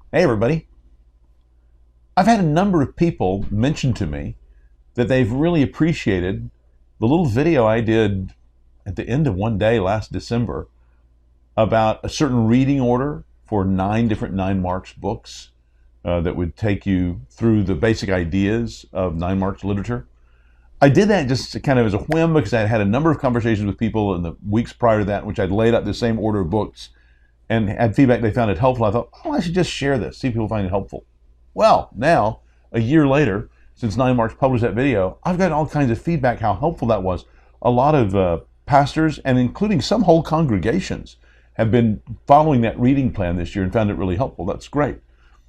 Hey, everybody. I've had a number of people mention to me that they've really appreciated the little video I did at the end of one day last December about a certain reading order for 9 different 9 Marks books that would take you through the basic ideas of 9 Marks literature. I did that just kind of as a whim because I had a number of conversations with people in the weeks prior to that, in which I'd laid out the same order of books and had feedback they found it helpful. I thought, I should just share this, see if people find it helpful. Well, now, a year later, since 9 Marks published that video, I've gotten all kinds of feedback how helpful that was. A lot of pastors, and including some whole congregations, have been following that reading plan this year and found it really helpful. That's great.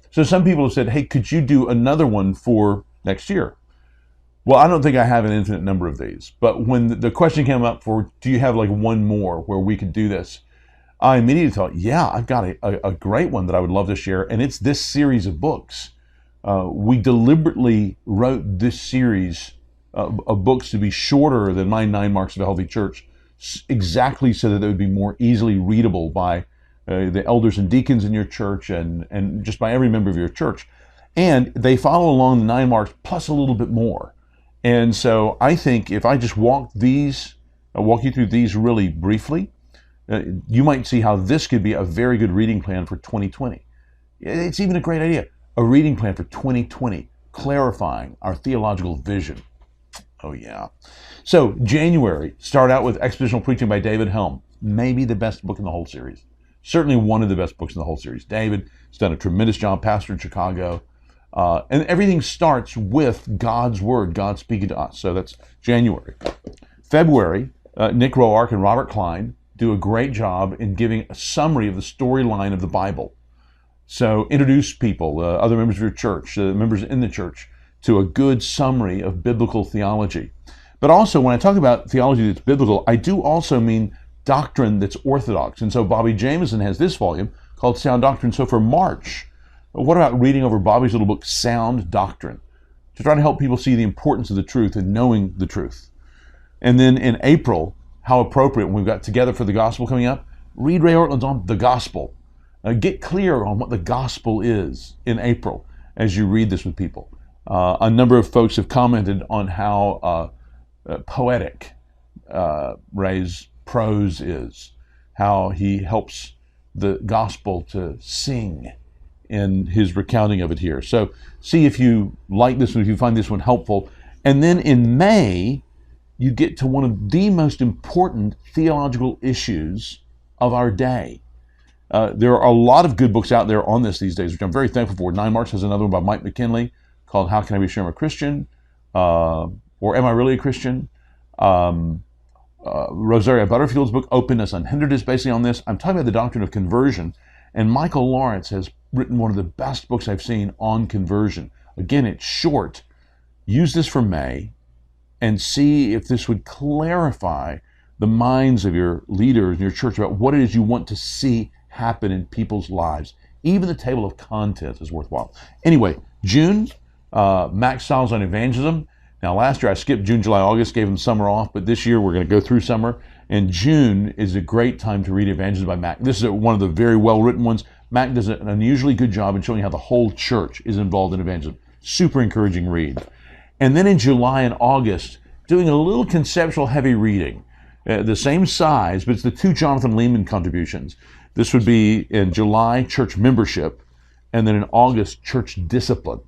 So some people have said, hey, could you do another one for next year? Well, I don't think I have an infinite number of these. But when the question came up for, do you have like one more where we could do this? I immediately thought, yeah, I've got a great one that I would love to share, and it's this series of books. We deliberately wrote this series of books to be shorter than my 9 Marks of a Healthy Church, exactly so that they would be more easily readable by the elders and deacons in your church and just by every member of your church. And they follow along the 9 Marks plus a little bit more. And so I think if I just walk you through these really briefly, you might see how this could be a very good reading plan for 2020. It's even a great idea. A reading plan for 2020, clarifying our theological vision. Oh yeah. So January, start out with Expositional Preaching by David Helm. Maybe the best book in the whole series. Certainly one of the best books in the whole series. David has done a tremendous job, pastor in Chicago. And everything starts with God's Word, God speaking to us. So that's January. February, Nick Roark and Robert Klein do a great job in giving a summary of the storyline of the Bible. So introduce people, other members of your church, members in the church, to a good summary of biblical theology. But also, when I talk about theology that's biblical, I do also mean doctrine that's orthodox. And so Bobby Jameson has this volume called Sound Doctrine. So for March, what about reading over Bobby's little book, Sound Doctrine, to try to help people see the importance of the truth and knowing the truth? And then in April, how appropriate when we've got Together for the Gospel coming up, read Ray Ortland's on the gospel. Get clear on what the gospel is in April as you read this with people. A number of folks have commented on how poetic Ray's prose is, how he helps the gospel to sing in his recounting of it here. So see if you like this one, if you find this one helpful. And then in May, you get to one of the most important theological issues of our day. There are a lot of good books out there on this these days, which I'm very thankful for. 9 Marks has another one by Mike McKinley called How Can I Be Sure I'm a Christian? Or Am I Really a Christian? Rosaria Butterfield's book, Openness Unhindered, is basically on this. I'm talking about the doctrine of conversion. And Michael Lawrence has written one of the best books I've seen on conversion. Again, it's short. Use this for May and see if this would clarify the minds of your leaders in your church about what it is you want to see happen in people's lives. Even the table of contents is worthwhile. Anyway, June, Max Stiles on evangelism. Now, last year I skipped June, July, August, gave them summer off, but this year we're going to go through summer. And June is a great time to read Evangelism by Mac. This is one of the very well-written ones. Mac does an unusually good job in showing how the whole church is involved in evangelism. Super encouraging read. And then in July and August, doing a little conceptual heavy reading. The same size, but it's the 2 Jonathan Leeman contributions. This would be in July, church membership, and then in August, church discipline.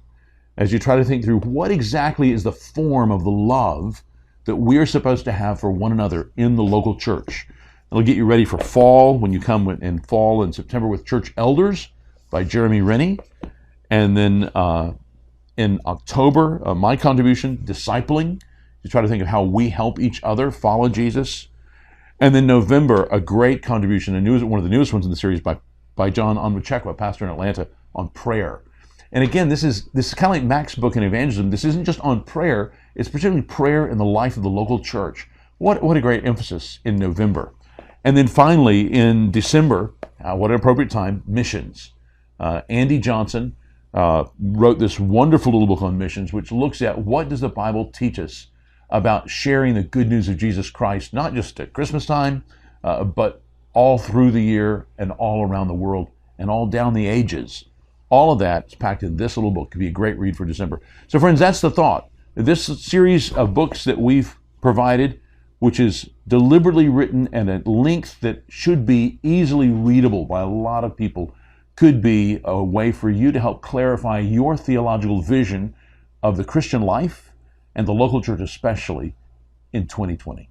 As you try to think through what exactly is the form of the love that we're supposed to have for one another in the local church. It'll get you ready for fall, when you come in fall in September with Church Elders by Jeremy Rennie. And then in October, my contribution, Discipling. You try to think of how we help each other follow Jesus. And then November, a great contribution, one of the newest ones in the series by John Onwuchekwa, pastor in Atlanta, on prayer. And again, this is kind of like Mac's book in evangelism. This isn't just on prayer, it's particularly prayer in the life of the local church. What a great emphasis in November. And then finally, in December, what an appropriate time, missions. Andy Johnson wrote this wonderful little book on missions, which looks at what does the Bible teach us about sharing the good news of Jesus Christ, not just at Christmas time, but all through the year and all around the world and all down the ages. All of that is packed in this little book. It could be a great read for December. So friends, that's the thought. This series of books that we've provided, which is deliberately written at a length that should be easily readable by a lot of people, could be a way for you to help clarify your theological vision of the Christian life and the local church especially in 2020.